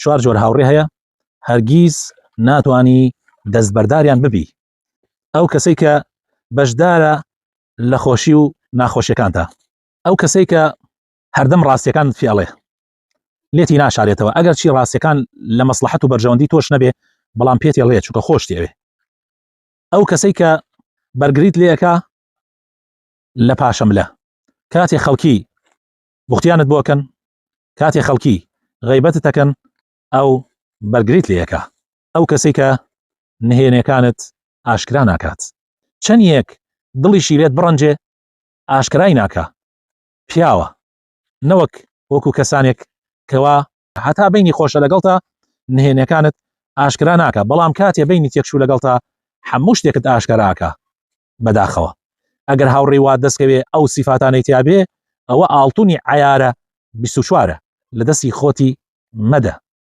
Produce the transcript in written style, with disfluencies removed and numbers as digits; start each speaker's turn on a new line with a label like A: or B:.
A: چوار جۆر هاوڕێ هەیە هەرگیز ناتوانی دەستبەرداریان ببی. ئەو کەسەی کە بەشدارە لە خۆشی و ناخۆشیەکانتە، ئەو کەسەی کە هەردەم ڕاستیەکان فیاڵێ لێتی ناشارێتەوە، ئەگەر چی ڕاستیەکان لە مەسلحەت و بەرژەوەندی تۆش نەبێ بەڵام پێت ێڵێ چونکە خۆشتی ئەوێ. ئەو کەسەی کە بەرگریت لێەکە لە پاشەملە، کاتێ خەڵکی بوختیانت بۆکەن، کاتێ خەڵکی غەیبەتت دەکەن ئەو بەرگریت لێەکە. ئەو کەسەی کە نهێنیەکانت ئاشکرا ناکات، چەند یەک دڵیشی لێت بڕەنجێ ئاشکرای ناکە، پیاوە نەوەک وەکو کەسانێک کەوا هەتا بینی خۆشە لەگەڵتا نهێنیەکانت ئاشکرا ناکە، بەڵام کاتێ بینی تێکشوو لەگەڵتا هەموو شتێکت ئاشکراکە بەداخەوە. ئەگەر هاوڕێی وات دەستکەوێ ئەو سیفاتانەی تیابێ ئەوە ئاڵتونی عیارە 24 لە دەستی خۆتی مەدە.